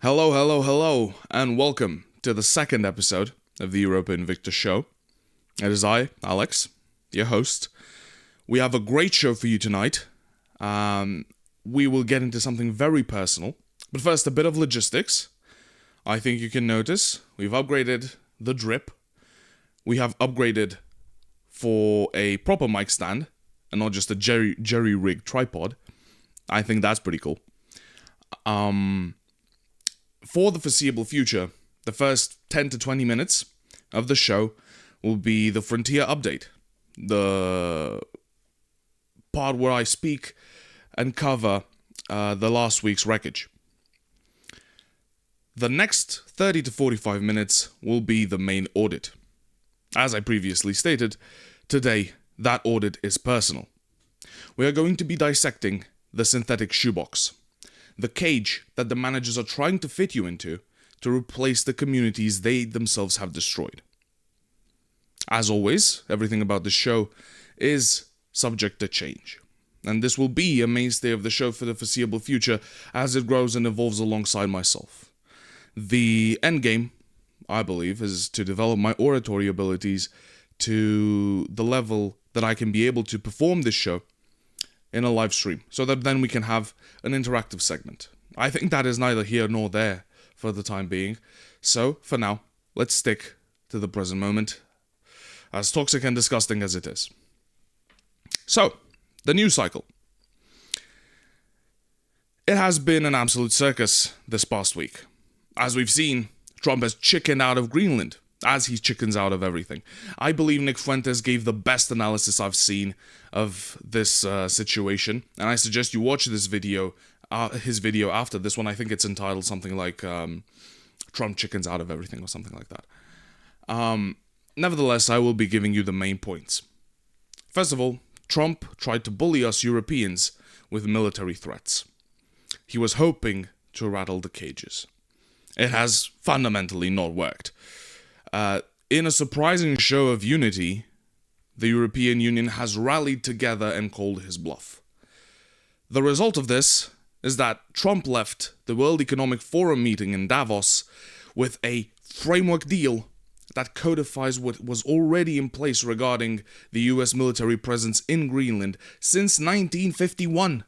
Hello, hello, hello, and welcome to the second episode of the EUROPA INVICTA show. It is I, Alex, your host. We have a great show for you tonight. We will get into something very personal, but first a bit of logistics. I think you can notice we've upgraded the drip. We have upgraded for a proper mic stand and not just a jerry-rigged tripod. I think that's pretty cool. For the foreseeable future, the first 10 to 20 minutes of the show will be the Frontier update. The part where I speak and cover the last week's wreckage. The next 30 to 45 minutes will be the main audit. As I previously stated, today that audit is personal. We are going to be dissecting the synthetic shoebox. The cage that the managers are trying to fit you into to replace the communities they themselves have destroyed. As always, everything about the show is subject to change, and this will be a mainstay of the show for the foreseeable future as it grows and evolves alongside myself. The endgame, I believe, is to develop my oratory abilities to the level that I can be able to perform this show in a live stream, so that then we can have an interactive segment. I think that is neither here nor there for the time being. So, for now, let's stick to the present moment, as toxic and disgusting as it is. So, the news cycle. It has been an absolute circus this past week. As we've seen, Trump has chickened out of Greenland, as he chickens out of everything. I believe Nick Fuentes gave the best analysis I've seen of this situation, and I suggest you watch this video, his video after this one. I think it's entitled something like Trump chickens out of everything or something like that. Nevertheless, I will be giving you the main points. First of all, Trump tried to bully us Europeans with military threats. He was hoping to rattle the cages. It has fundamentally not worked. In a surprising show of unity, the European Union has rallied together and called his bluff. The result of this is that Trump left the World Economic Forum meeting in Davos with a framework deal that codifies what was already in place regarding the US military presence in Greenland since 1951.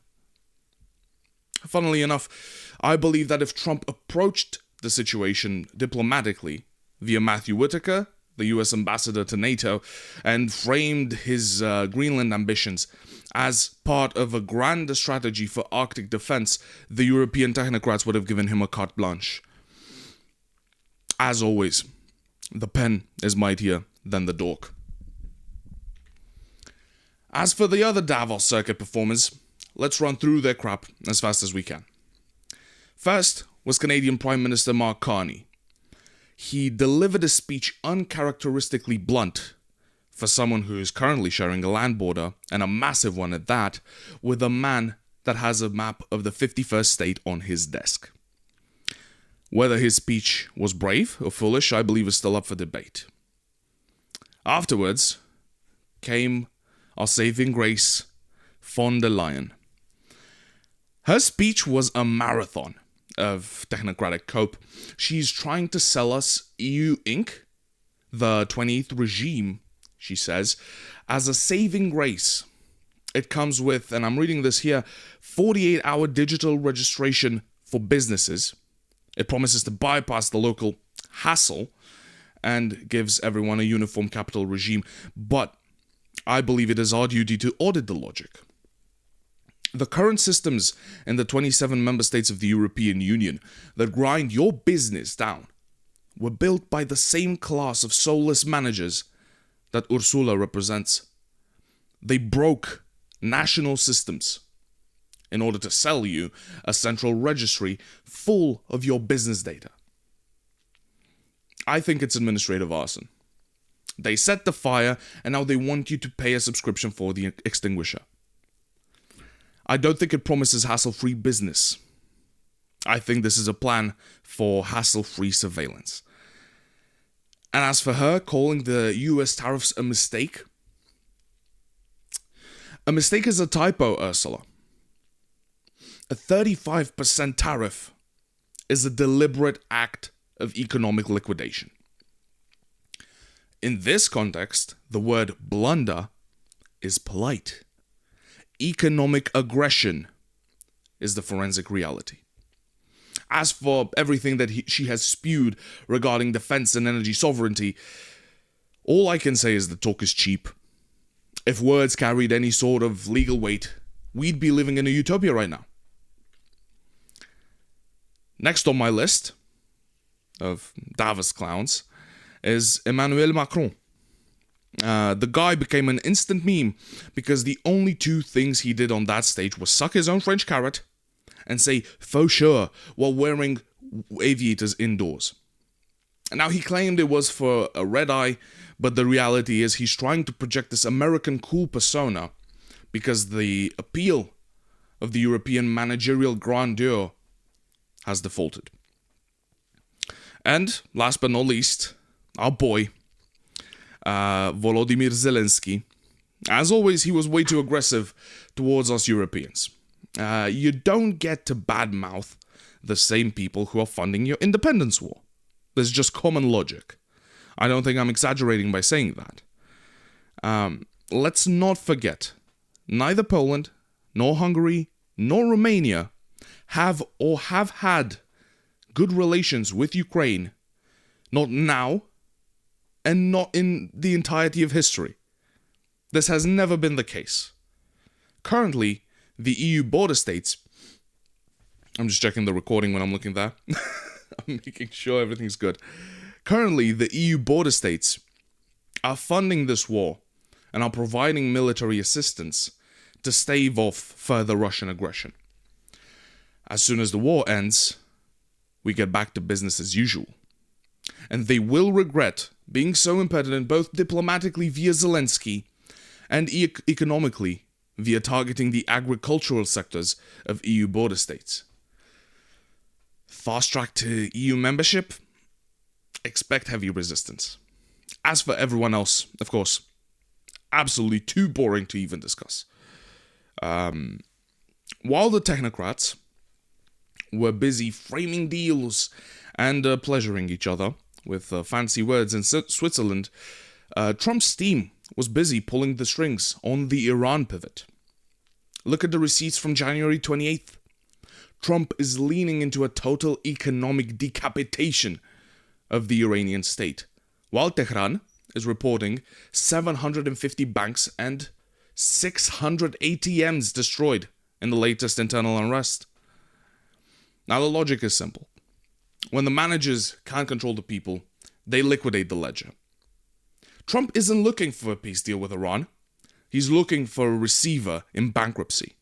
Funnily enough, I believe that if Trump approached the situation diplomatically via Matthew Whitaker, the US ambassador to NATO, and framed his Greenland ambitions as part of a grander strategy for Arctic defense, the European technocrats would have given him a carte blanche. As always, the pen is mightier than the dork. As for the other Davos circuit performers, let's run through their crap as fast as we can. First was Canadian Prime Minister Mark Carney. He delivered a speech uncharacteristically blunt for someone who is currently sharing a land border, and a massive one at that, with a man that has a map of the 51st state on his desk. Whether his speech was brave or foolish, I believe is still up for debate. Afterwards came our saving grace, von der Leyen. Her speech was a marathon of technocratic cope. She's trying to sell us EU Inc., the 28th regime, she says, as a saving grace. It comes with, and I'm reading this here, 48-hour digital registration for businesses. It promises to bypass the local hassle and gives everyone a uniform capital regime. But I believe it is our duty to audit the logic. The current systems in the 27 member states of the European Union that grind your business down were built by the same class of soulless managers that Ursula represents. They broke national systems in order to sell you a central registry full of your business data. I think it's administrative arson. They set the fire, and now they want you to pay a subscription for the extinguisher. I don't think it promises hassle-free business. I think this is a plan for hassle-free surveillance. And as for her calling the US tariffs a mistake is a typo, Ursula. A 35% tariff is a deliberate act of economic liquidation. In this context, the word blunder is polite. Economic aggression is the forensic reality. As for everything that she has spewed regarding defense and energy sovereignty, all I can say is the talk is cheap. If words carried any sort of legal weight, we'd be living in a utopia right now. Next on my list of Davos clowns is Emmanuel Macron. The guy became an instant meme because the only two things he did on that stage was suck his own French carrot and say faux sure while wearing aviators indoors. Now, he claimed it was for a red eye, but the reality is he's trying to project this American cool persona because the appeal of the European managerial grandeur has defaulted. And last but not least, our boy, Volodymyr Zelensky. As always, he was way too aggressive towards us Europeans. You don't get to badmouth the same people who are funding your independence war. There's just common logic. I don't think I'm exaggerating by saying that. Let's not forget, neither Poland, nor Hungary, nor Romania have had good relations with Ukraine, not now, and not in the entirety of history. This has never been the case. Currently, the EU border states, I'm just checking the recording when I'm looking there. I'm making sure everything's good. Currently, the EU border states are funding this war and are providing military assistance to stave off further Russian aggression. As soon as the war ends, we get back to business as usual. And they will regret being so impertinent both diplomatically via Zelensky and economically via targeting the agricultural sectors of EU border states. Fast track to EU membership? Expect heavy resistance. As for everyone else, of course, absolutely too boring to even discuss. While the technocrats were busy framing deals and pleasuring each other with fancy words in Switzerland, Trump's team was busy pulling the strings on the Iran pivot. Look at the receipts from January 28th. Trump is leaning into a total economic decapitation of the Iranian state, while Tehran is reporting 750 banks and 600 ATMs destroyed in the latest internal unrest. Now, the logic is simple. When the managers can't control the people, they liquidate the ledger. Trump isn't looking for a peace deal with Iran. He's looking for a receiver in bankruptcy.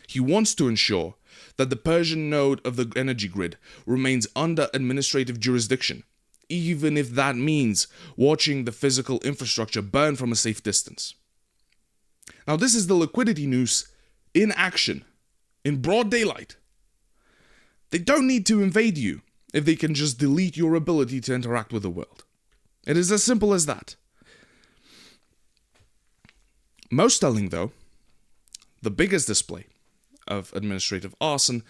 He wants to ensure that the Persian node of the energy grid remains under administrative jurisdiction, even if that means watching the physical infrastructure burn from a safe distance. Now, this is the liquidity noose in action, in broad daylight. They don't need to invade you if they can just delete your ability to interact with the world. It is as simple as that. Most telling, though, the biggest display of administrative arson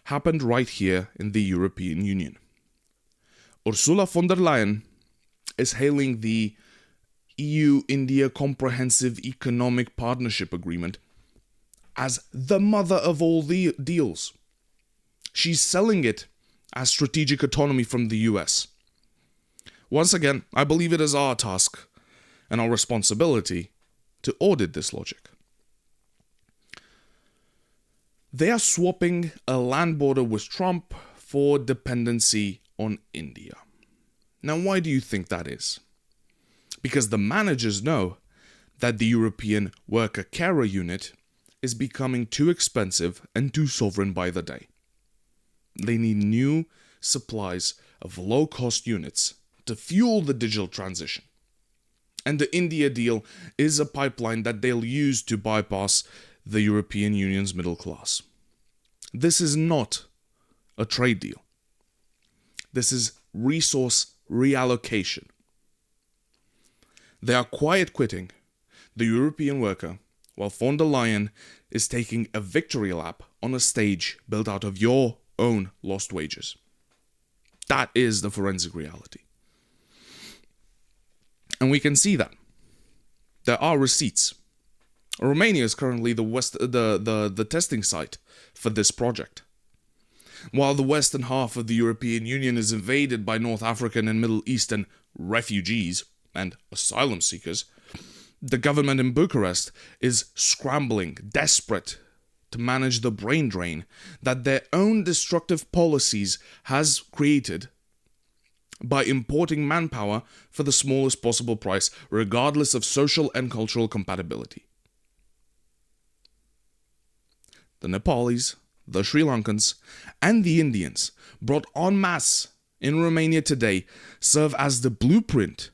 happened right here in the European Union. Ursula von der Leyen is hailing the EU-India Comprehensive Economic Partnership Agreement as the mother of all the deals. She's selling it as strategic autonomy from the US. Once again, I believe it is our task and our responsibility to audit this logic. They are swapping a land border with Trump for dependency on India. Now, why do you think that is? Because the managers know that the European worker-carer unit is becoming too expensive and too sovereign by the day. They need new supplies of low-cost units to fuel the digital transition. And the India deal is a pipeline that they'll use to bypass the European Union's middle class. This is not a trade deal. This is resource reallocation. They are quiet quitting the European worker while von der Leyen is taking a victory lap on a stage built out of your own lost wages. That is the forensic reality. And we can see that. There are receipts. Romania is currently the testing site for this project. While the western half of the European Union is invaded by North African and Middle Eastern refugees and asylum seekers, the government in Bucharest is scrambling, desperate to manage the brain drain that their own destructive policies has created by importing manpower for the smallest possible price, regardless of social and cultural compatibility. The Nepalis, the Sri Lankans, and the Indians brought en masse in Romania today serve as the blueprint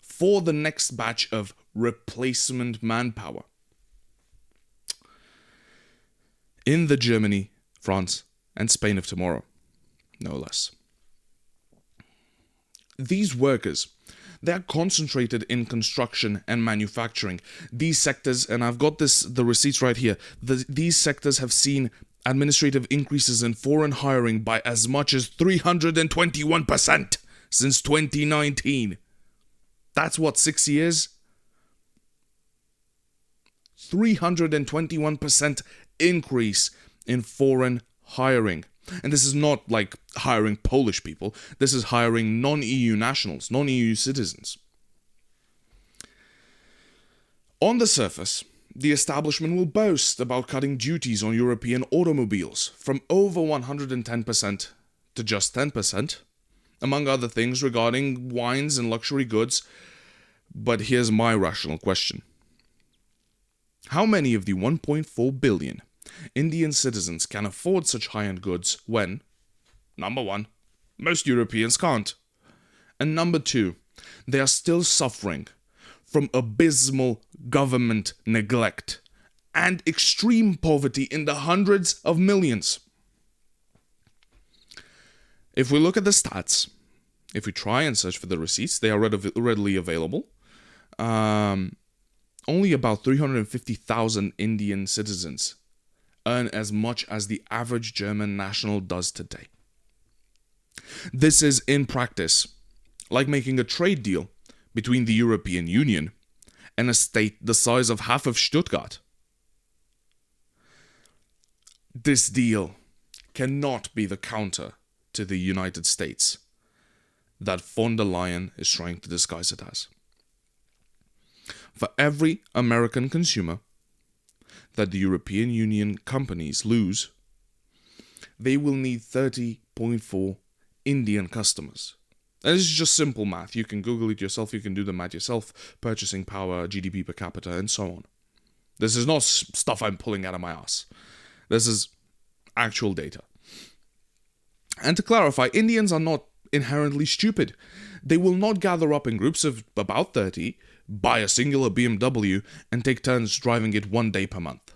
for the next batch of replacement manpower in the Germany, France, and Spain of tomorrow, no less. These workers, they are concentrated in construction and manufacturing. These sectors, and I've got the receipts right here, these sectors have seen administrative increases in foreign hiring by as much as 321% since 2019. That's what, 6 years? 321% increase in foreign hiring. And this is not like hiring Polish people. This is hiring non-EU nationals, non-EU citizens. On the surface, the establishment will boast about cutting duties on European automobiles from over 110% to just 10%, among other things regarding wines and luxury goods. But here's my rational question. How many of the 1.4 billion Indian citizens can afford such high-end goods when, number one, most Europeans can't, and number two, they are still suffering from abysmal government neglect and extreme poverty in the hundreds of millions? If we look at the stats, if we try and search for the receipts, they are readily available. Only about 350,000 Indian citizens earn as much as the average German national does today. This is, in practice, like making a trade deal between the European Union and a state the size of half of Stuttgart. This deal cannot be the counter to the United States that von der Leyen is trying to disguise it as. For every American consumer that the European Union companies lose, they will need 30.4 Indian customers. And this is just simple math. You can Google it yourself, you can do the math yourself, purchasing power, GDP per capita, and so on. This is not stuff I'm pulling out of my ass. This is actual data. And to clarify, Indians are not inherently stupid. They will not gather up in groups of about 30, buy a singular BMW, and take turns driving it 1 day per month.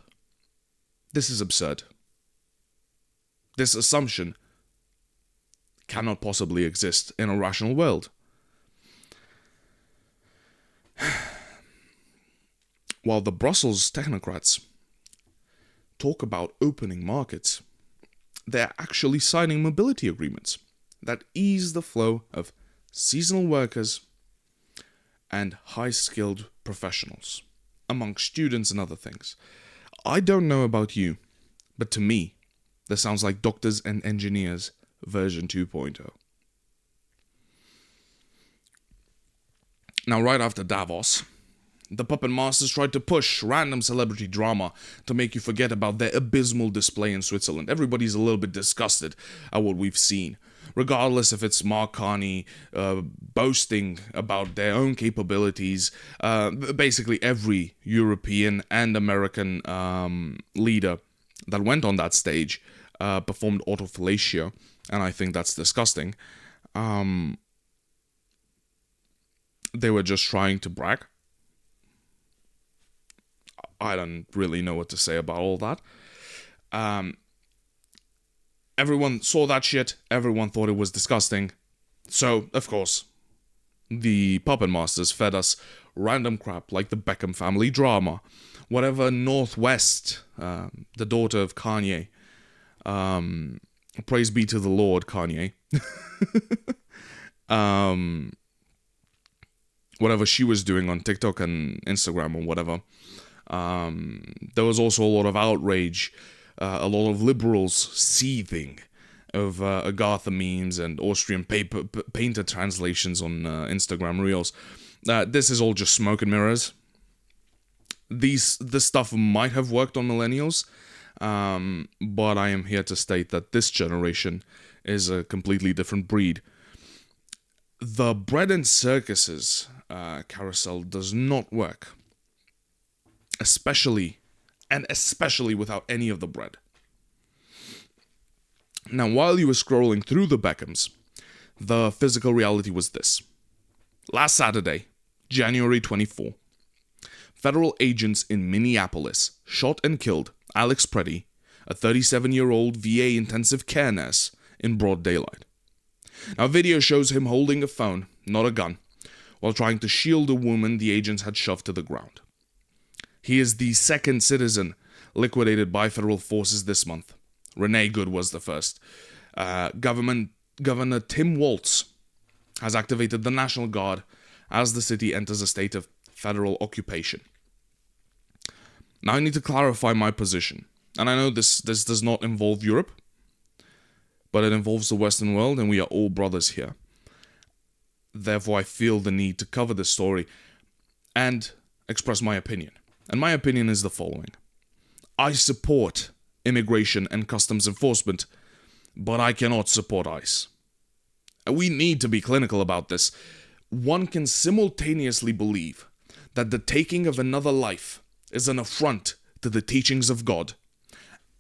This is absurd. This assumption cannot possibly exist in a rational world. While the Brussels technocrats talk about opening markets, they're actually signing mobility agreements that ease the flow of seasonal workers and high-skilled professionals, among students and other things. I don't know about you, but to me, this sounds like Doctors and Engineers version 2.0. Now, right after Davos, the puppet masters tried to push random celebrity drama to make you forget about their abysmal display in Switzerland. Everybody's a little bit disgusted at what we've seen, regardless if it's Mark Carney boasting about their own capabilities. Basically, every European and American leader that went on that stage performed autofellatio, and I think that's disgusting. They were just trying to brag. I don't really know what to say about all that. Everyone saw that shit. Everyone thought it was disgusting. So, of course, the puppet masters fed us random crap like the Beckham family drama. Whatever Northwest, the daughter of Kanye, Praise be to the Lord, Kanye. Whatever she was doing on TikTok and Instagram or whatever. There was also a lot of outrage, a lot of liberals seething of Agatha memes and Austrian painter translations on Instagram Reels. This is all just smoke and mirrors. This stuff might have worked on millennials, but I am here to state that this generation is a completely different breed. The bread and circuses carousel does not work. Especially without any of the bread. Now, while you were scrolling through the Beckhams, the physical reality was this. Last Saturday, January 24, federal agents in Minneapolis shot and killed Alex Preddy, a 37-year-old VA intensive care nurse, in broad daylight. Now, video shows him holding a phone, not a gun, while trying to shield a woman the agents had shoved to the ground. He is the second citizen liquidated by federal forces this month. Renee Good was the first. Governor Tim Walz has activated the National Guard as the city enters a state of federal occupation. Now I need to clarify my position. And I know this does not involve Europe, but it involves the Western world, and we are all brothers here. Therefore, I feel the need to cover this story and express my opinion. And my opinion is the following. I support immigration and customs enforcement, but I cannot support ICE. We need to be clinical about this. One can simultaneously believe that the taking of another life is an affront to the teachings of God,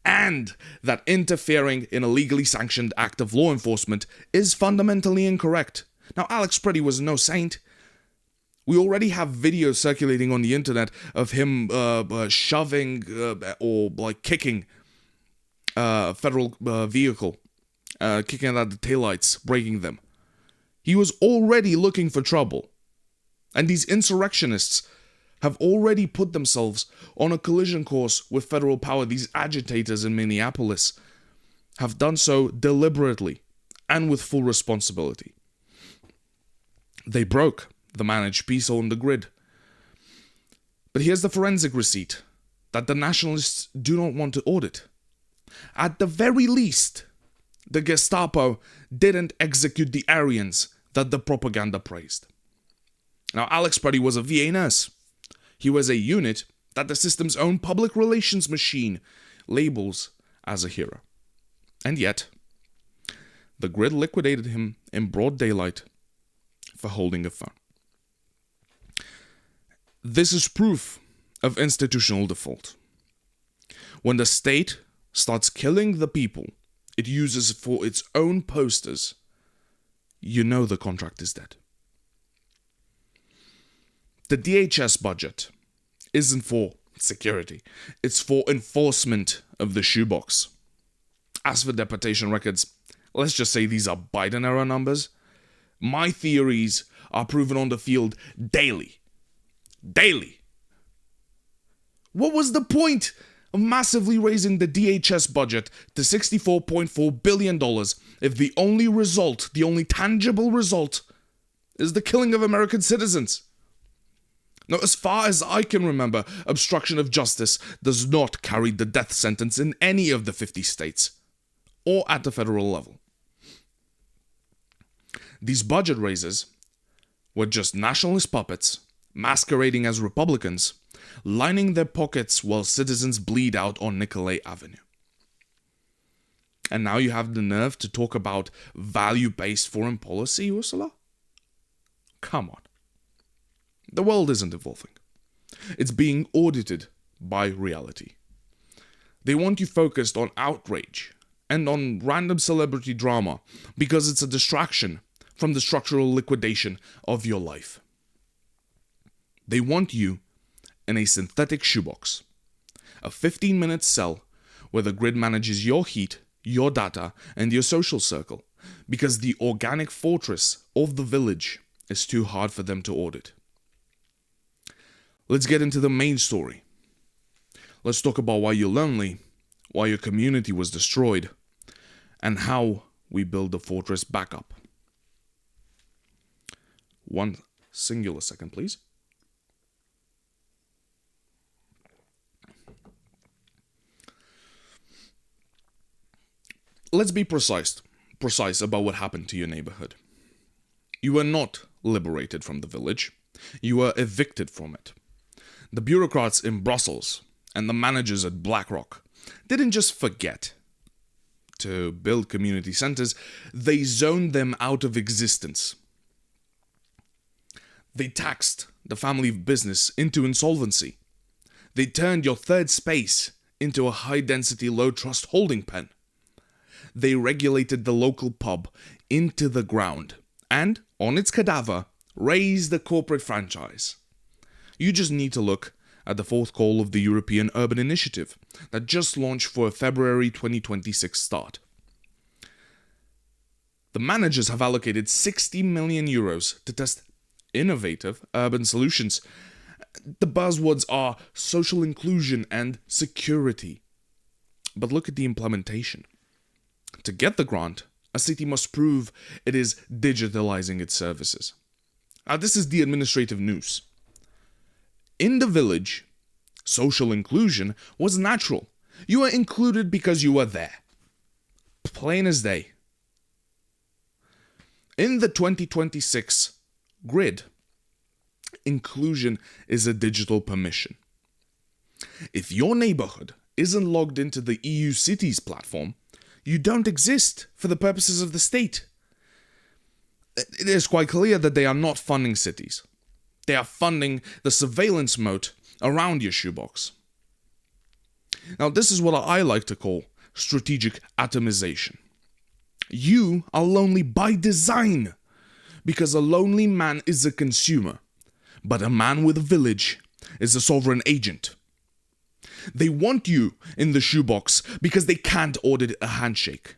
and that interfering in a legally sanctioned act of law enforcement is fundamentally incorrect. Now, Alex Preddy was no saint. We already have videos circulating on the internet of him shoving or kicking a federal vehicle, kicking it at the taillights, breaking them. He was already looking for trouble. And these insurrectionists have already put themselves on a collision course with federal power. These agitators in Minneapolis have done so deliberately and with full responsibility. They broke the managed peace on the grid. But here's the forensic receipt that the nationalists do not want to audit. At the very least, the Gestapo didn't execute the Aryans that the propaganda praised. Now, Alex Preddy was a VA nurse. He was a unit that the system's own public relations machine labels as a hero. And yet, the grid liquidated him in broad daylight for holding a phone. This is proof of institutional default. When the state starts killing the people it uses for its own posters, you know the contract is dead. The DHS budget isn't for security, it's for enforcement of the shoebox. As for deportation records, let's just say these are Biden-era numbers. My theories are proven on the field daily. Daily. What was the point of massively raising the DHS budget to $64.4 billion if the only result, the only tangible result, is the killing of American citizens? Now, as far as I can remember, obstruction of justice does not carry the death sentence in any of the 50 states, or at the federal level. These budget raises were just nationalist puppets masquerading as Republicans, lining their pockets while citizens bleed out on Nicolay Avenue. And now you have the nerve to talk about value-based foreign policy, Ursula? Come on. The world isn't evolving. It's being audited by reality. They want you focused on outrage and on random celebrity drama because it's a distraction from the structural liquidation of your life. They want you in a synthetic shoebox, a 15-minute cell where the grid manages your heat, your data, and your social circle, because the organic fortress of the village is too hard for them to audit. Let's get into the main story. Let's talk about why you're lonely, why your community was destroyed, and how we build the fortress back up. One singular second, please. Let's be precise about what happened to your neighborhood. You were not liberated from the village. You were evicted from it. The bureaucrats in Brussels and the managers at BlackRock didn't just forget to build community centers, they zoned them out of existence. They taxed the family business into insolvency. They turned your third space into a high-density, low-trust holding pen. They regulated the local pub into the ground and, on its cadaver, raised the corporate franchise. You just need to look at the fourth call of the European Urban Initiative that just launched for a February 2026 start. The managers have allocated 60 million euros to test innovative urban solutions. The buzzwords are social inclusion and security. But look at the implementation. To get the grant, a city must prove it is digitalizing its services. Now, this is the administrative news. In the village, social inclusion was natural. You were included because you were there. Plain as day. In the 2026 grid, inclusion is a digital permission. If your neighborhood isn't logged into the EU Cities platform, you don't exist for the purposes of the state. It is quite clear that they are not funding cities. They are funding the surveillance moat around your shoebox. Now, this is what I like to call strategic atomization. You are lonely by design, because a lonely man is a consumer, but a man with a village is a sovereign agent. They want you in the shoebox because they can't audit a Handshake,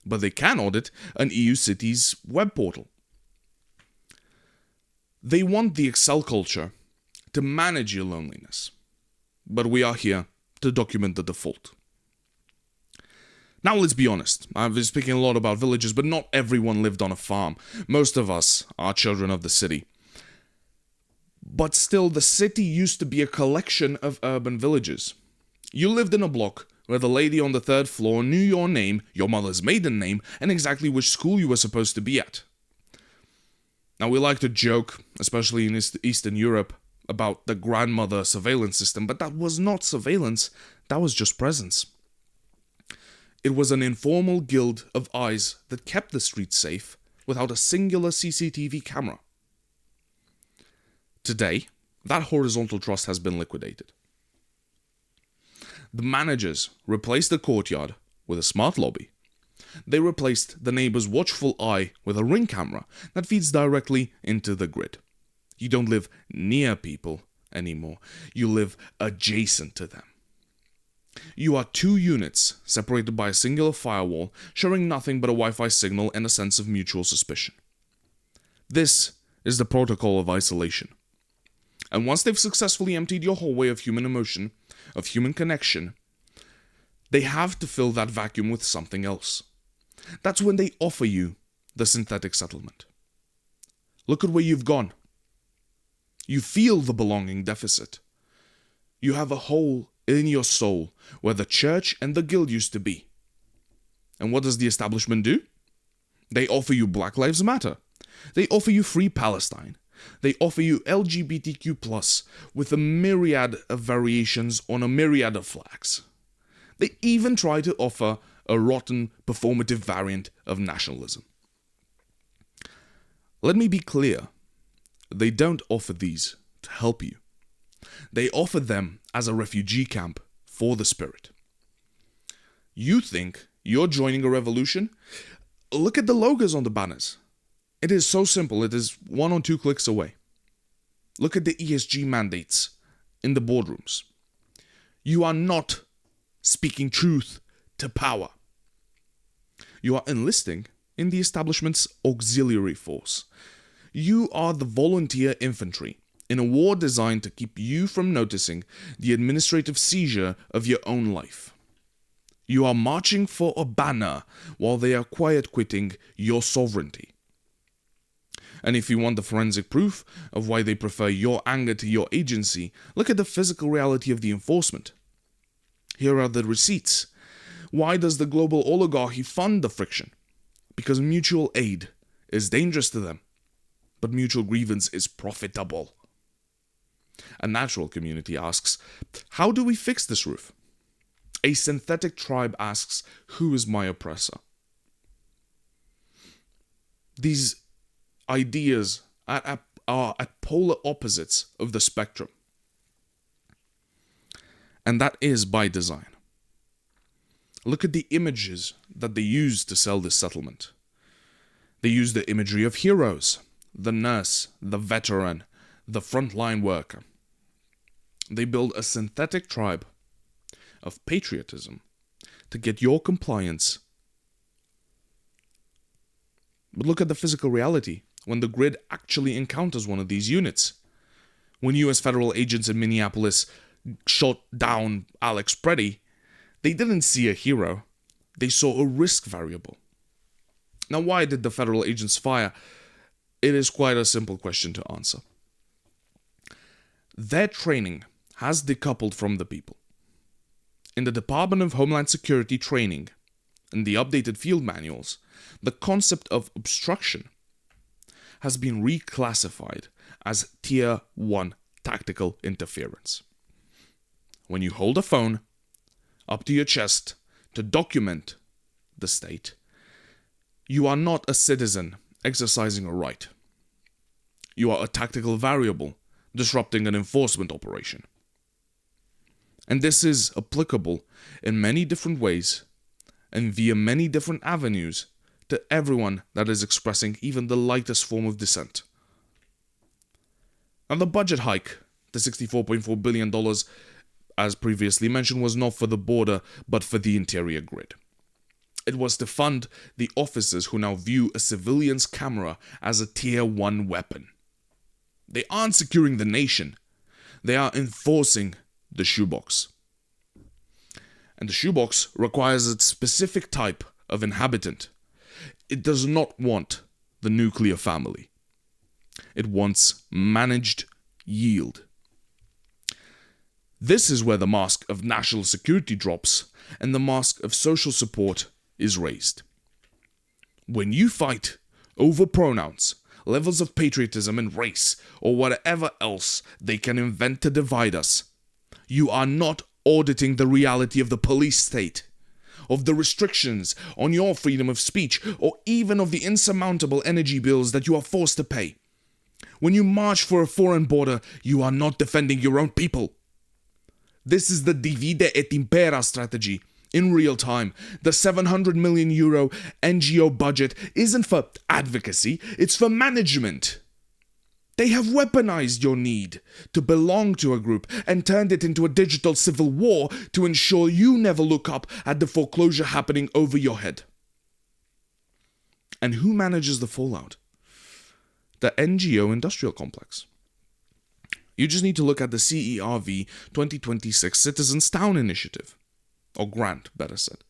but they can audit an EU Cities web portal. They want the Excel culture to manage your loneliness, but we are here to document the default. Now let's be honest, I've been speaking a lot about villages, but not everyone lived on a farm. Most of us are children of the city. But still, the city used to be a collection of urban villages. You lived in a block where the lady on the third floor knew your name, your mother's maiden name, and exactly which school you were supposed to be at. Now, we like to joke, especially in Eastern Europe, about the grandmother surveillance system, but that was not surveillance, that was just presence. It was an informal guild of eyes that kept the streets safe without a singular CCTV camera. Today, that horizontal trust has been liquidated. The managers replaced the courtyard with a smart lobby. They replaced the neighbor's watchful eye with a ring camera that feeds directly into the grid. You don't live near people anymore. You live adjacent to them. You are two units separated by a singular firewall, sharing nothing but a Wi-Fi signal and a sense of mutual suspicion. This is the protocol of isolation. And once they've successfully emptied your hallway of human emotion, of human connection, they have to fill that vacuum with something else. That's when they offer you the synthetic settlement. Look at where you've gone. You feel the belonging deficit. You have a hole in your soul where the church and the guild used to be. And what does the establishment do? They offer you Black Lives Matter. They offer you Free Palestine. They offer you LGBTQ+, with a myriad of variations on a myriad of flags. They even try to offer a rotten, performative variant of nationalism. Let me be clear. They don't offer these to help you. They offer them as a refugee camp for the spirit. You think you're joining a revolution? Look at the logos on the banners. It is so simple. It is 1 or 2 clicks away. Look at the ESG mandates in the boardrooms. You are not speaking truth to power. You are enlisting in the establishment's auxiliary force. You are the volunteer infantry in a war designed to keep you from noticing the administrative seizure of your own life. You are marching for a banner while they are quiet quitting your sovereignty. And if you want the forensic proof of why they prefer your anger to your agency, look at the physical reality of the enforcement. Here are the receipts. Why does the global oligarchy fund the friction? Because mutual aid is dangerous to them, but mutual grievance is profitable. A natural community asks, how do we fix this roof? A synthetic tribe asks, who is my oppressor? These ideas are at polar opposites of the spectrum. And that is by design. Look at the images that they use to sell this settlement. They use the imagery of heroes, the nurse, the veteran, the frontline worker. They build a synthetic tribe of patriotism to get your compliance. But look at the physical reality when the grid actually encounters one of these units. When US federal agents in Minneapolis shot down Alex Preddy, they didn't see a hero, they saw a risk variable. Now, why did the federal agents fire? It is quite a simple question to answer. Their training has decoupled from the people. In the Department of Homeland Security training, in the updated field manuals, the concept of obstruction has been reclassified as Tier 1 tactical interference. When you hold a phone up to your chest to document the state, you are not a citizen exercising a right. You are a tactical variable disrupting an enforcement operation. And this is applicable in many different ways and via many different avenues to everyone that is expressing even the lightest form of dissent. Now, the budget hike, the $64.4 billion, as previously mentioned, was not for the border, but for the interior grid. It was to fund the officers who now view a civilian's camera as a Tier 1 weapon. They aren't securing the nation. They are enforcing the shoebox. And the shoebox requires a specific type of inhabitant. It does not want the nuclear family. It wants managed yield. This is where the mask of national security drops and the mask of social support is raised. When you fight over pronouns, levels of patriotism and race, or whatever else they can invent to divide us, you are not auditing the reality of the police state, of the restrictions on your freedom of speech, or even of the insurmountable energy bills that you are forced to pay. When you march for a foreign border, you are not defending your own people. This is the divide et impera strategy. In real time, the €700 million NGO budget isn't for advocacy, it's for management. They have weaponized your need to belong to a group and turned it into a digital civil war to ensure you never look up at the foreclosure happening over your head. And who manages the fallout? The NGO industrial complex. You just need to look at the CERV 2026 Citizens Town Initiative. Or grant, better said.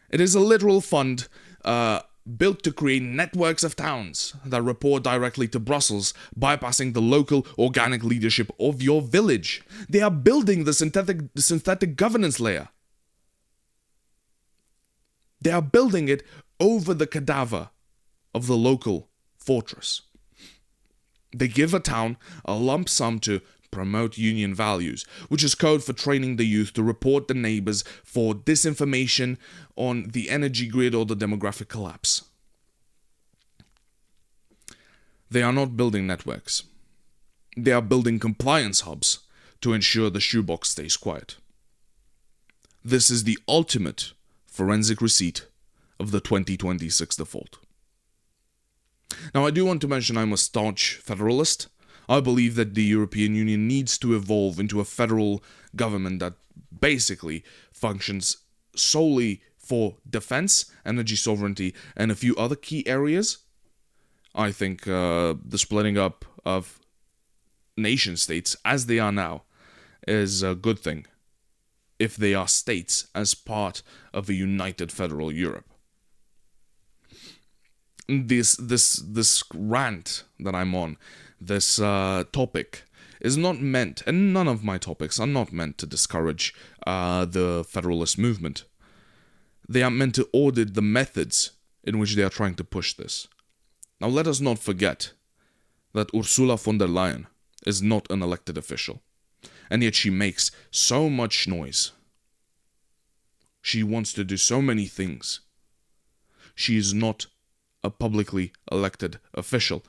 It is a literal fund built to create networks of towns that report directly to Brussels, bypassing the local organic leadership of your village. They are building the synthetic governance layer. They are building it over the cadaver of the local fortress. They give a town a lump sum to promote union values, which is code for training the youth to report the neighbors for disinformation on the energy grid or the demographic collapse. They are not building networks. They are building compliance hubs to ensure the shoebox stays quiet. This is the ultimate forensic receipt of the 2026 default. Now, I do want to mention I'm a staunch federalist. I believe that the European Union needs to evolve into a federal government that basically functions solely for defense, energy sovereignty, and a few other key areas. I think the splitting up of nation states, as they are now, is a good thing. if they are states as part of a united federal Europe. This rant that I'm on, this topic, is not meant, and none of my topics are not meant to discourage the federalist movement. They are meant to audit the methods in which they are trying to push this. Now let us not forget that Ursula von der Leyen is not an elected official, and yet she makes so much noise. She wants to do so many things. She is not a publicly elected official.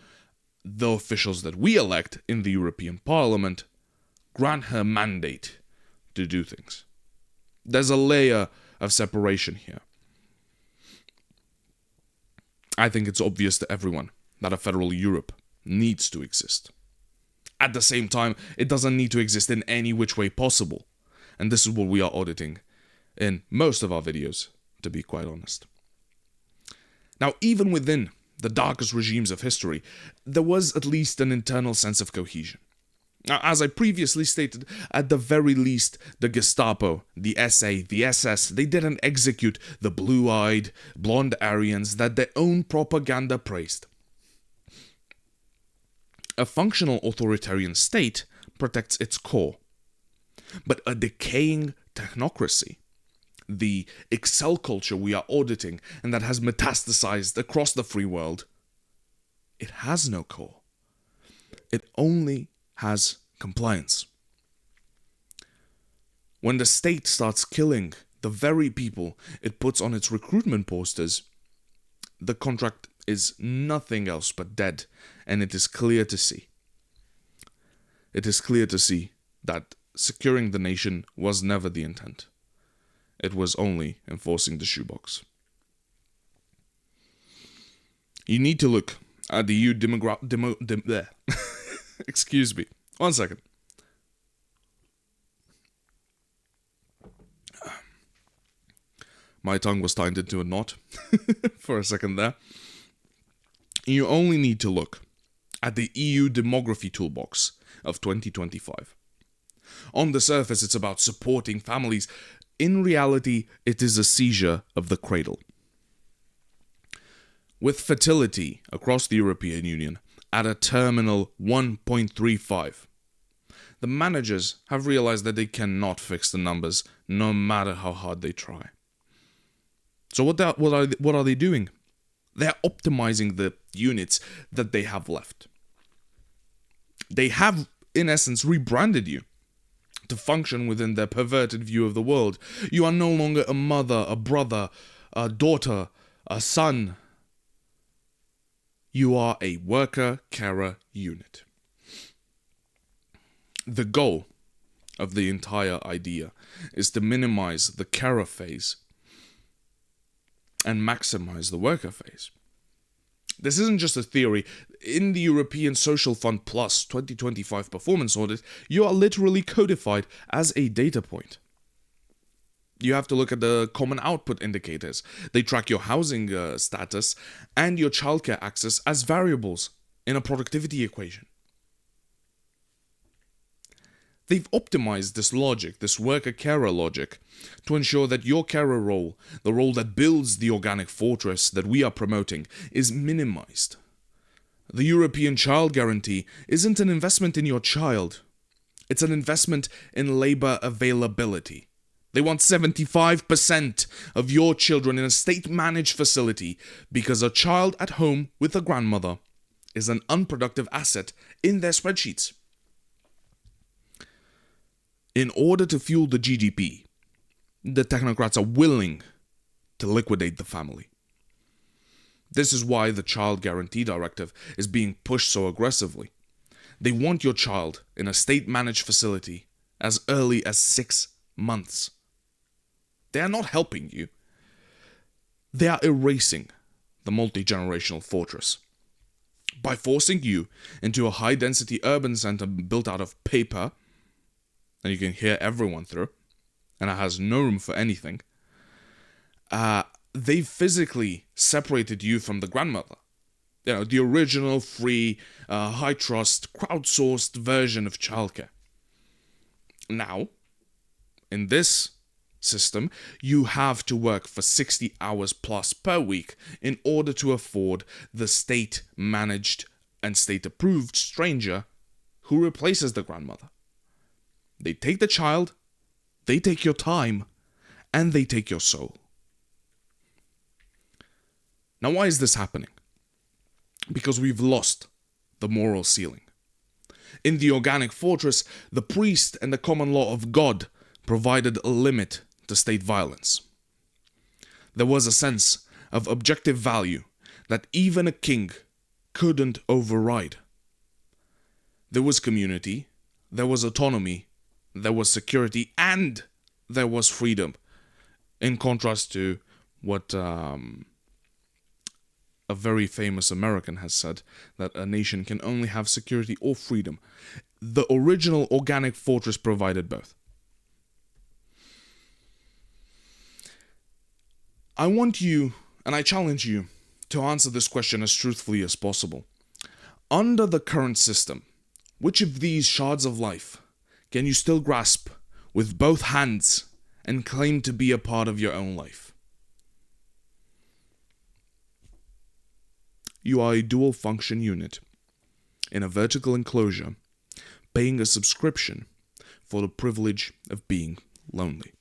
The officials that we elect in the European Parliament grant her mandate to do things. There's a layer of separation here. I think it's obvious to everyone that a federal Europe needs to exist. At the same time, it doesn't need to exist in any which way possible. And this is what we are auditing in most of our videos, to be quite honest. Now, even within the darkest regimes of history, there was at least an internal sense of cohesion. Now, as I previously stated, at the very least, the Gestapo, the SA, the SS, they didn't execute the blue-eyed, blonde Aryans that their own propaganda praised. A functional authoritarian state protects its core, but a decaying technocracy, the Excel culture we are auditing and that has metastasized across the free world, it has no core. It only has compliance. When the state starts killing the very people it puts on its recruitment posters, the contract is nothing else but dead, and it is clear to see. It is clear to see that securing the nation was never the intent. It was only enforcing the shoebox. You need to look at the EU Excuse me. 1 second. My tongue was tied into a knot for a second there. You only need to look at the EU demography toolbox of 2025. On the surface, it's about supporting families. In reality, it is a seizure of the cradle. With fertility across the European Union at a terminal 1.35, the managers have realized that they cannot fix the numbers no matter how hard they try. So what are they doing? They're optimizing the units that they have left. They have, in essence, rebranded you to function within their perverted view of the world. You are no longer a mother, a brother, a daughter, a son. You are a worker-carer unit. The goal of the entire idea is to minimize the carer phase and maximize the worker phase. This isn't just a theory. In the European Social Fund Plus 2025 performance audit, you are literally codified as a data point. You have to look at the common output indicators. They track your housing status and your childcare access as variables in a productivity equation. They've optimized this logic, this worker-carer logic, to ensure that your carer role, the role that builds the organic fortress that we are promoting, is minimized. The European Child Guarantee isn't an investment in your child. It's an investment in labor availability. They want 75% of your children in a state-managed facility because a child at home with a grandmother is an unproductive asset in their spreadsheets. In order to fuel the GDP, the technocrats are willing to liquidate the family. This is why the Child Guarantee Directive is being pushed so aggressively. They want your child in a state-managed facility as early as 6 months. They are not helping you. They are erasing the multi-generational fortress by forcing you into a high-density urban center built out of paper, and you can hear everyone through, and it has no room for anything. They physically separated you from the grandmother. You know, the original free, high-trust, crowdsourced version of childcare. Now, in this system, you have to work for 60 hours plus per week in order to afford the state-managed and state-approved stranger who replaces the grandmother. They take the child, they take your time, and they take your soul. Now, why is this happening? Because we've lost the moral ceiling. In the organic fortress, the priest and the common law of God provided a limit to state violence. There was a sense of objective value that even a king couldn't override. There was community, there was autonomy, there was security, and there was freedom. In contrast to what a very famous American has said, that a nation can only have security or freedom. The original organic fortress provided both. I want you, and I challenge you, to answer this question as truthfully as possible. Under the current system, which of these shards of life can you still grasp with both hands and claim to be a part of your own life? You are a dual-function unit in a vertical enclosure, paying a subscription for the privilege of being lonely.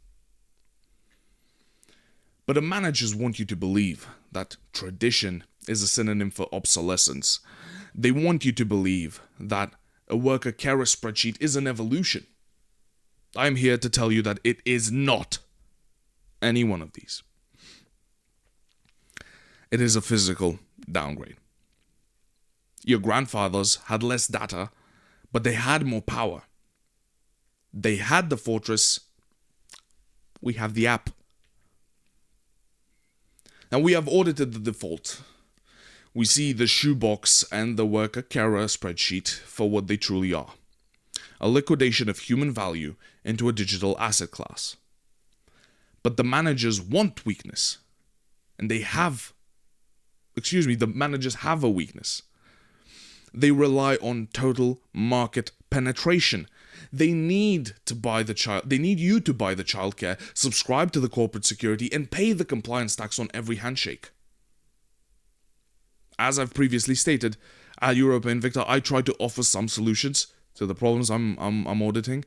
But the managers want you to believe that tradition is a synonym for obsolescence. They want you to believe that a worker carer spreadsheet is an evolution. I'm here to tell you that it is not any one of these. It is a physical downgrade. Your grandfathers had less data, but they had more power. They had the fortress. We have the app. Now, we have audited the default. We see the Shoebox and the worker-carer spreadsheet for what they truly are. A liquidation of human value into a digital asset class. But the managers want weakness. And the managers have a weakness. They rely on total market penetration. They need to buy the child. They need you to buy the childcare, subscribe to the corporate security, and pay the compliance tax on every handshake. As I've previously stated, at EUROPA INVICTA, I try to offer some solutions to the problems I'm auditing,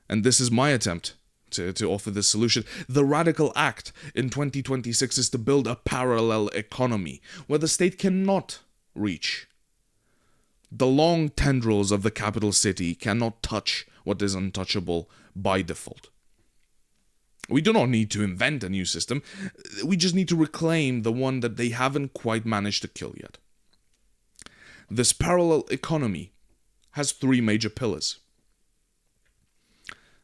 and this is my attempt to offer this solution. The radical act in 2026 is to build a parallel economy where the state cannot reach. The long tendrils of the capital city cannot touch what is untouchable by default. We do not need to invent a new system. We just need to reclaim the one that they haven't quite managed to kill yet. This parallel economy has three major pillars.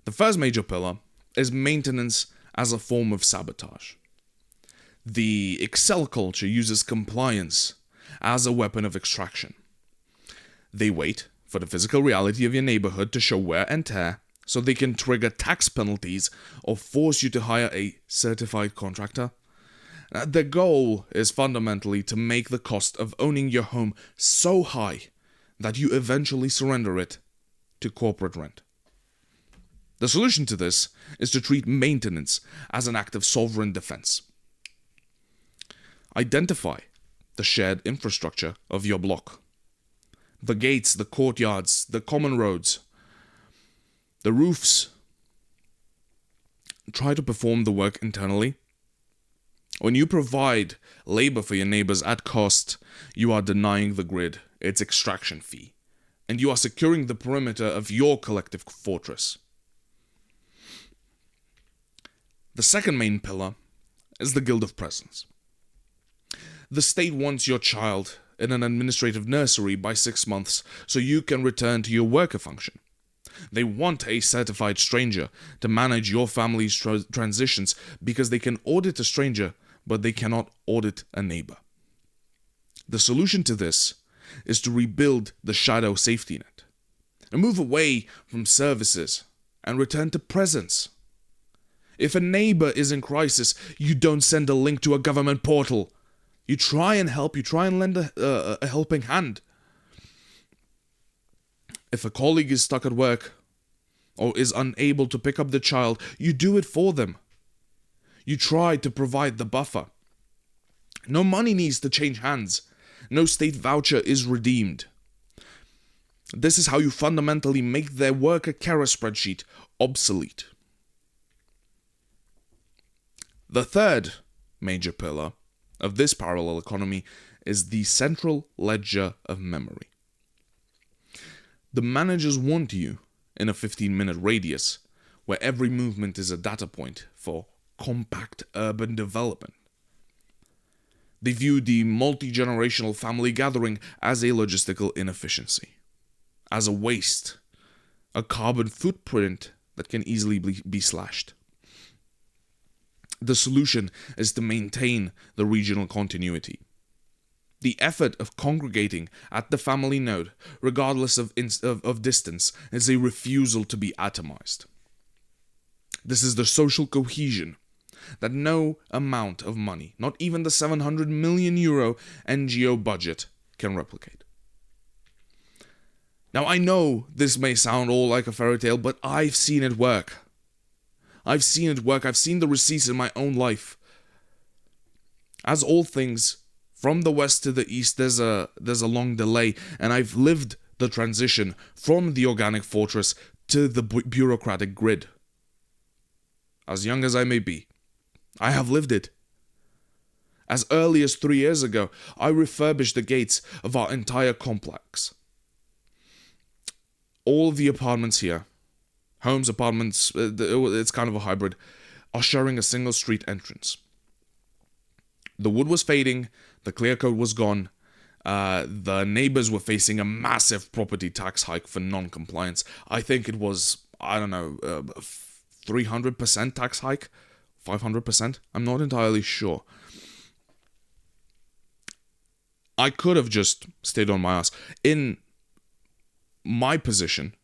The first major pillar is maintenance as a form of sabotage. The Excel culture uses compliance as a weapon of extraction. They wait for the physical reality of your neighborhood to show wear and tear so they can trigger tax penalties or force you to hire a certified contractor. Their goal is fundamentally to make the cost of owning your home so high that you eventually surrender it to corporate rent. The solution to this is to treat maintenance as an act of sovereign defense. Identify the shared infrastructure of your block. The gates, the courtyards, the common roads, the roofs. Try to perform the work internally. When you provide labor for your neighbors at cost, you are denying the grid its extraction fee, and you are securing the perimeter of your collective fortress. The second main pillar is the guild of presence. The state wants your child in an administrative nursery by 6 months so you can return to your worker function. They want a certified stranger to manage your family's transitions because they can audit a stranger, but they cannot audit a neighbor. The solution to this is to rebuild the shadow safety net, and move away from services and return to presence. If a neighbor is in crisis, you don't send a link to a government portal. You try and help, you try and lend a helping hand. If a colleague is stuck at work or is unable to pick up the child, you do it for them. You try to provide the buffer. No money needs to change hands. No state voucher is redeemed. This is how you fundamentally make their worker carer spreadsheet obsolete. The third major pillar of this parallel economy is the central ledger of memory. The managers want you in a 15-minute radius where every movement is a data point for compact urban development. They view the multi-generational family gathering as a logistical inefficiency, as a waste, a carbon footprint that can easily be slashed. The solution is to maintain the regional continuity. The effort of congregating at the family node, regardless of distance, is a refusal to be atomized. This is the social cohesion that no amount of money, not even the 700 million euro NGO budget, can replicate. Now, I know this may sound all like a fairy tale, but I've seen it work. I've seen it work. I've seen the receipts in my own life. As all things, from the west to the east, there's a long delay, and I've lived the transition from the organic fortress to the bureaucratic grid. As young as I may be, I have lived it. As early as 3 years ago, I refurbished the gates of our entire complex. All of the apartments here, homes, apartments, it's kind of a hybrid, are sharing a single street entrance. The wood was fading, the clear coat was gone, the neighbors were facing a massive property tax hike for non-compliance. I think it was, 300% tax hike, 500%, I'm not entirely sure. I could have just stayed on my ass. In my position,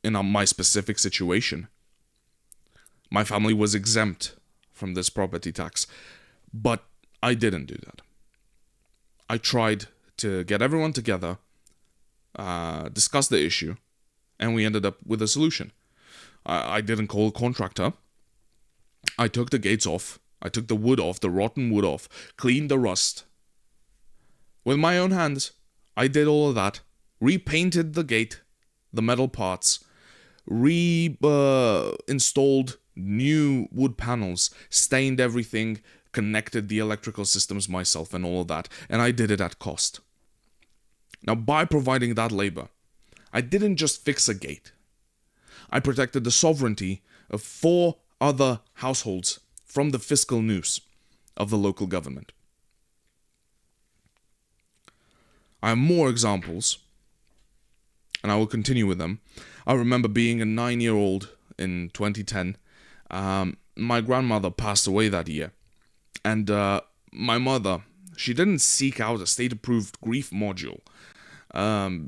in my specific situation, my family was exempt from this property tax, but I didn't do that. I tried to get everyone together, discuss the issue, and we ended up with a solution. I didn't call a contractor. I took the gates off. I took the wood off, the rotten wood off, cleaned the rust. With my own hands, I did all of that, repainted the gate, the metal parts, installed new wood panels, stained everything, connected the electrical systems myself and all of that, and I did it at cost. Now, by providing that labor, I didn't just fix a gate. I protected the sovereignty of 4 other households from the fiscal noose of the local government. I have more examples, and I will continue with them. I remember being a 9-year-old in 2010. My grandmother passed away that year, and my mother, she didn't seek out a state-approved grief module.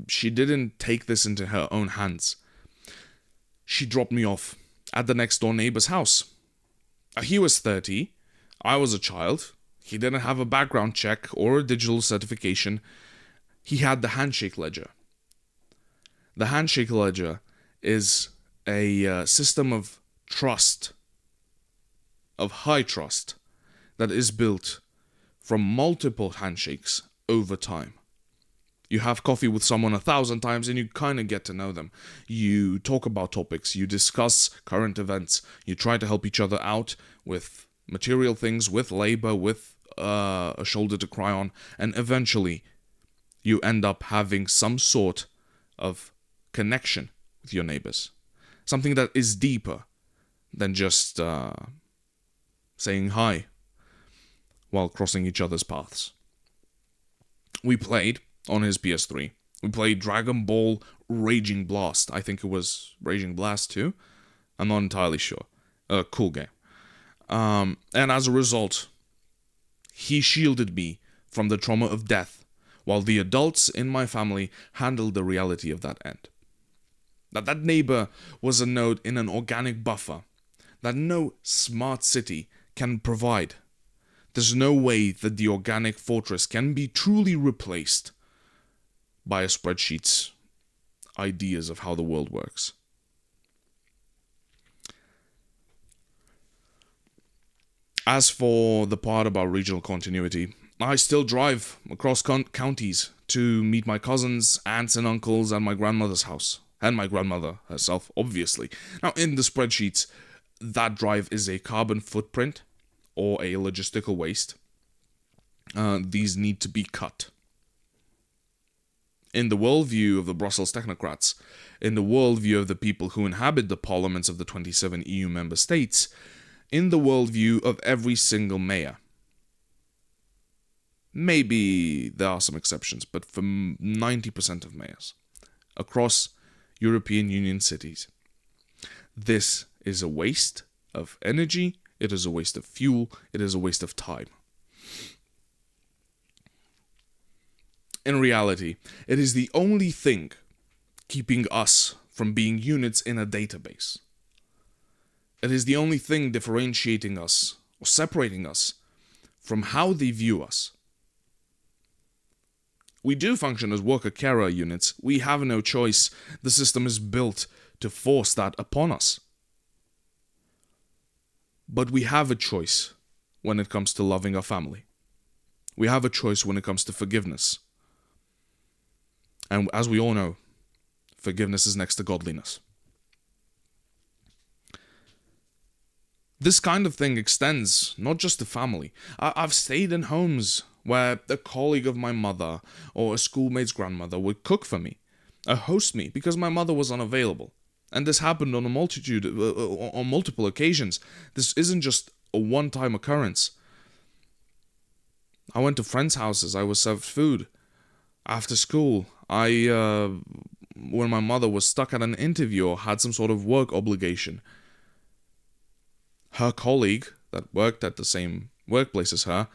She didn't take this into her own hands. She dropped me off at the next door neighbor's house. He was 30. I was a child. He didn't have a background check or a digital certification. He had the Handshake ledger. The Handshake ledger is a system of trust, of high trust, that is built from multiple handshakes over time. You have coffee with someone 1,000 times and you kind of get to know them. You talk about topics, you discuss current events, you try to help each other out with material things, with labor, with a shoulder to cry on, and eventually you end up having some sort of connection with your neighbors. Something that is deeper than just saying hi while crossing each other's paths. We played on his PS3. We played Dragon Ball Raging Blast. I think it was Raging Blast 2. I'm not entirely sure. A cool game. And as a result, he shielded me from the trauma of death, while the adults in my family handled the reality of that end. That neighbor was a node in an organic buffer that no smart city can provide. There's no way that the organic fortress can be truly replaced by a spreadsheet's ideas of how the world works. As for the part about regional continuity, I still drive across counties to meet my cousins, aunts and uncles at my grandmother's house. And my grandmother herself, obviously. Now, in the spreadsheets, that drive is a carbon footprint or a logistical waste. These need to be cut. In the worldview of the Brussels technocrats, in the worldview of the people who inhabit the parliaments of the 27 EU member states, in the worldview of every single mayor. Maybe there are some exceptions, but for 90% of mayors across European Union cities, this is a waste of energy, it is a waste of fuel, it is a waste of time. In reality, it is the only thing keeping us from being units in a database. It is the only thing differentiating us or separating us from how they view us. We do function as worker-carer units. We have no choice. The system is built to force that upon us. But we have a choice when it comes to loving our family. We have a choice when it comes to forgiveness. And as we all know, forgiveness is next to godliness. This kind of thing extends not just to family. I've stayed in homes where a colleague of my mother or a schoolmate's grandmother would cook for me, host me, because my mother was unavailable. And this happened on on multiple occasions. This isn't just a one-time occurrence. I went to friends' houses. I was served food. After school, when my mother was stuck at an interview or had some sort of work obligation, her colleague that worked at the same workplace as her,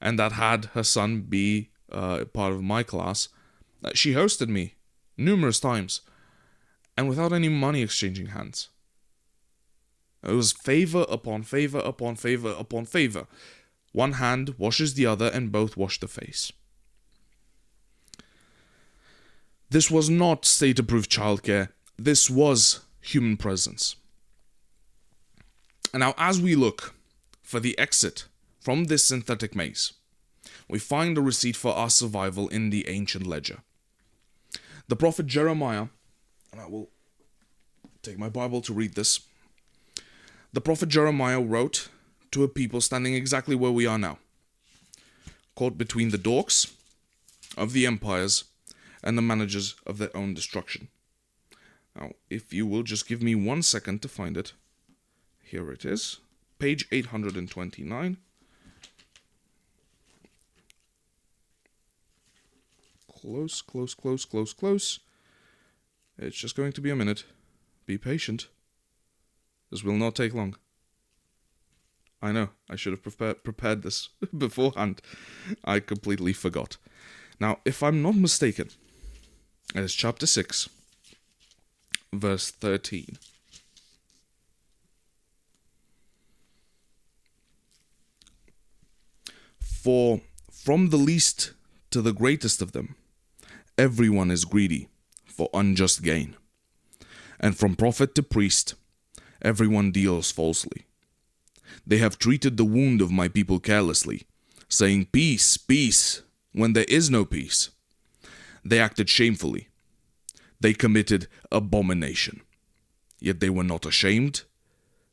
and that had her son be part of my class, she hosted me numerous times, and without any money exchanging hands. It was favor upon favor upon favor upon favor. One hand washes the other, and both wash the face. This was not state-approved childcare. This was human presence. And now, as we look for the exit from this synthetic maze, we find a receipt for our survival in the ancient ledger. The prophet Jeremiah, and I will take my Bible to read this. The prophet Jeremiah wrote to a people standing exactly where we are now, caught between the dorks of the empires and the managers of their own destruction. Now, if you will just give me 1 second to find it. Here it is, page 829. Close. It's just going to be a minute. Be patient. This will not take long. I know, I should have prepared this beforehand. I completely forgot. Now, if I'm not mistaken, it is chapter 6, verse 13. For from the least to the greatest of them, everyone is greedy for unjust gain. And from prophet to priest, everyone deals falsely. They have treated the wound of my people carelessly, saying, "Peace, peace," when there is no peace. They acted shamefully. They committed abomination. Yet they were not ashamed.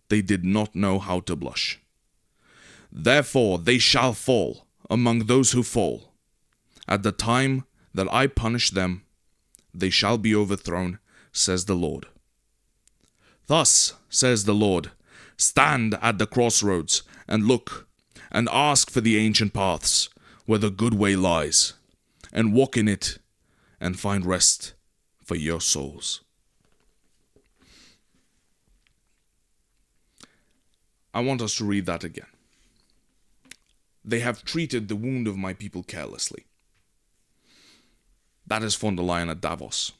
They did not know how to blush. Therefore they shall fall among those who fall. At the time that I punish them, they shall be overthrown, says the Lord. Thus says the Lord, stand at the crossroads and look, and ask for the ancient paths, where the good way lies, and walk in it, and find rest for your souls. I want us to read that again. They have treated the wound of my people carelessly. That is von der Leyen at Davos.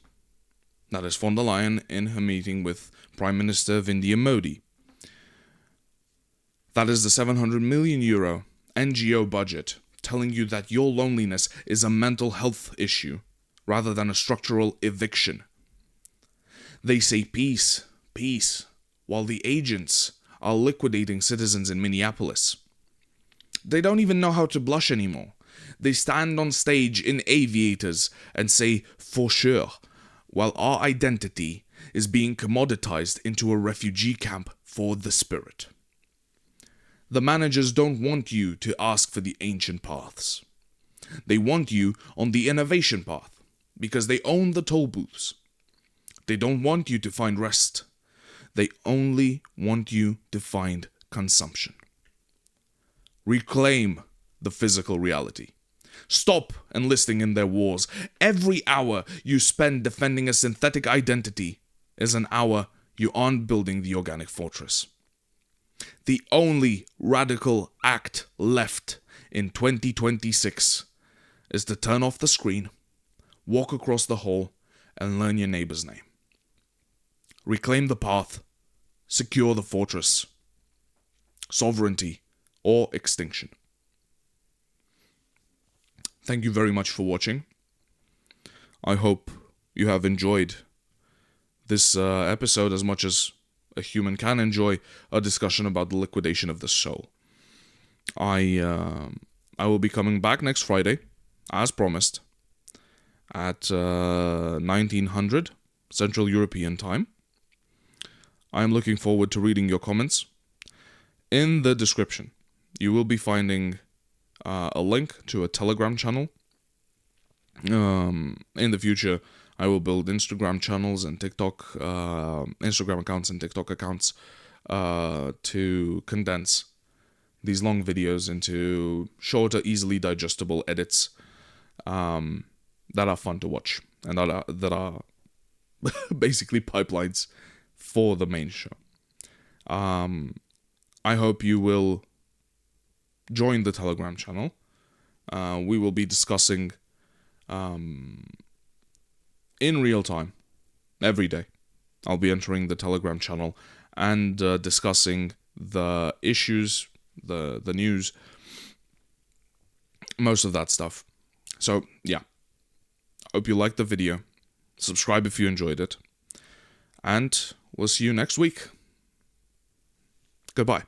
That is von der Leyen in her meeting with Prime Minister of India Modi. That is the 700 million euro NGO budget telling you that your loneliness is a mental health issue rather than a structural eviction. They say peace, peace, while the agents are liquidating citizens in Minneapolis. They don't even know how to blush anymore. They stand on stage in aviators and say, "for sure," while our identity is being commoditized into a refugee camp for the spirit. The managers don't want you to ask for the ancient paths. They want you on the innovation path, because they own the toll booths. They don't want you to find rest. They only want you to find consumption. Reclaim the physical reality. Stop enlisting in their wars. Every hour you spend defending a synthetic identity is an hour you aren't building the organic fortress. The only radical act left in 2026 is to turn off the screen, walk across the hall, and learn your neighbor's name. Reclaim the path, secure the fortress. Sovereignty or extinction. Thank you very much for watching. I hope you have enjoyed this episode as much as a human can enjoy a discussion about the liquidation of the soul. I will be coming back next Friday, as promised, at 1900 Central European Time. I am looking forward to reading your comments. In the description, you will be finding a link to a Telegram channel. In the future, I will build Instagram channels and TikTok, Instagram accounts and TikTok accounts to condense these long videos into shorter, easily digestible edits that are fun to watch and that are basically pipelines for the main show. I hope you will join the Telegram channel. We will be discussing in real time every day. I'll be entering the Telegram channel and discussing the issues, the news, most of that stuff. So yeah, hope you liked the video. Subscribe if you enjoyed it, and we'll see you next week. Goodbye.